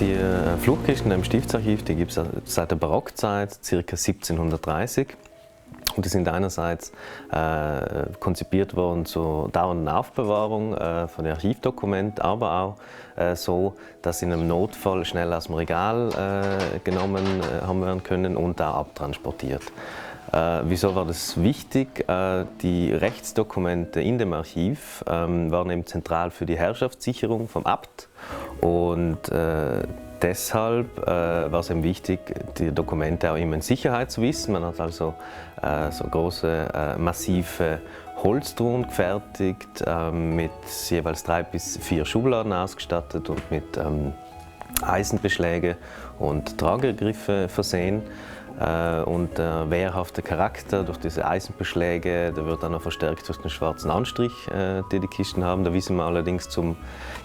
Die Fluchtkisten im Stiftsarchiv gibt es seit der Barockzeit, ca. 1730. Und die sind einerseits konzipiert worden zur dauernden Aufbewahrung von den Archivdokumenten, aber auch so, dass sie in einem Notfall schnell aus dem Regal genommen haben werden können und auch abtransportiert. Wieso war das wichtig? Die Rechtsdokumente in dem Archiv waren eben zentral für die Herrschaftssicherung vom Abt und deshalb war es eben wichtig, die Dokumente auch immer in Sicherheit zu wissen. Man hat also so große, massive Holztruhen gefertigt, mit jeweils 3 bis 4 Schubladen ausgestattet und mit Eisenbeschläge und Tragegriffe versehen. Und der wehrhafte Charakter durch diese Eisenbeschläge, der wird dann noch verstärkt durch den schwarzen Anstrich, die Kisten haben. Da wissen wir allerdings zum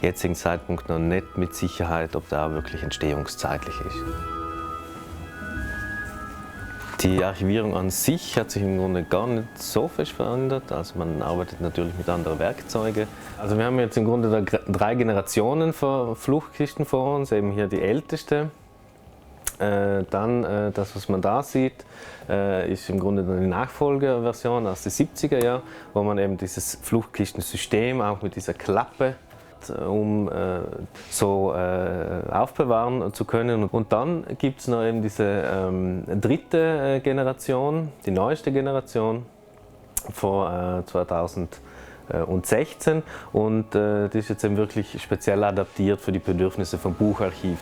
jetzigen Zeitpunkt noch nicht mit Sicherheit, ob der auch wirklich entstehungszeitlich ist. Die Archivierung an sich hat sich im Grunde gar nicht so fest verändert. Also man arbeitet natürlich mit anderen Werkzeugen. Also wir haben jetzt im Grunde 3 Generationen von Fluchtkisten vor uns, eben hier die älteste. Dann das, was man da sieht, ist im Grunde die Nachfolgerversion aus den 70er Jahren, wo man eben dieses Fluchtkistensystem auch mit dieser Klappe um so aufbewahren zu können. Und dann gibt es noch eben diese dritte Generation, die neueste Generation von 2016 und die ist jetzt eben wirklich speziell adaptiert für die Bedürfnisse vom Bucharchiv.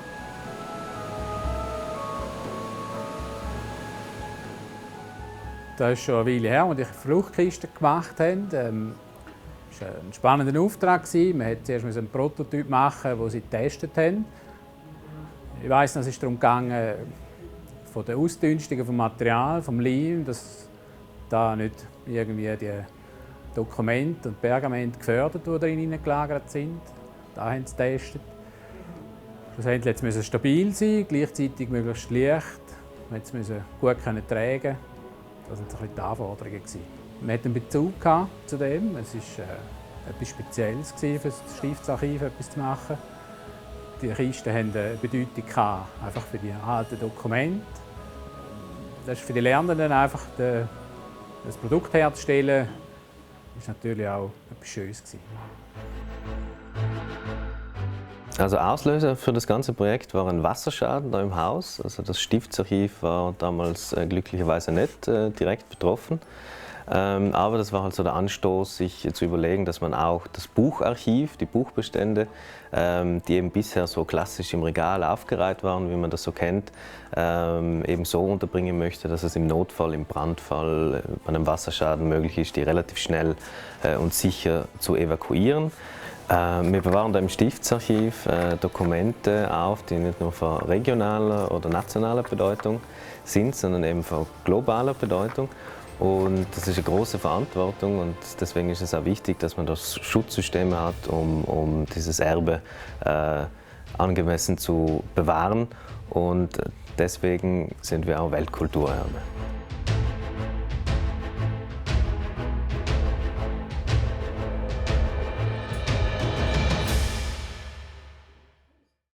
Das ist schon eine Weile her, als ich Fluchtkisten gemacht habe. Das war ein spannender Auftrag. Man musste zuerst einen Prototyp machen, den sie getestet haben. Ich weiss, es ist darum gegangen, von der Ausdünstung vom Material, vom Leim, dass da nicht irgendwie die Dokumente und Pergamente gefördert, die darin gelagert sind. Da haben sie getestet. Schlussendlich musste es stabil sein, gleichzeitig möglichst leicht. Man musste gut tragen. Das waren so die Anforderungen. Wir hatten einen Bezug zu dem. Es war etwas Spezielles für das Stiftsarchiv, etwas zu machen. Die Kisten hatten eine Bedeutung einfach für die alten Dokumente. Das ist für die Lernenden einfach, das Produkt herzustellen, ist natürlich auch etwas Schönes. Also Auslöser für das ganze Projekt war ein Wasserschaden da im Haus. Also das Stiftsarchiv war damals glücklicherweise nicht direkt betroffen. Aber das war halt so der Anstoß, sich zu überlegen, dass man auch das Bucharchiv, die Buchbestände, die eben bisher so klassisch im Regal aufgereiht waren, wie man das so kennt, eben so unterbringen möchte, dass es im Notfall, im Brandfall, bei einem Wasserschaden möglich ist, die relativ schnell und sicher zu evakuieren. Wir bewahren da im Stiftsarchiv Dokumente auf, die nicht nur von regionaler oder nationaler Bedeutung sind, sondern eben von globaler Bedeutung. Und das ist eine große Verantwortung und deswegen ist es auch wichtig, dass man das Schutzsysteme hat, um dieses Erbe angemessen zu bewahren. Und deswegen sind wir auch Weltkulturerbe.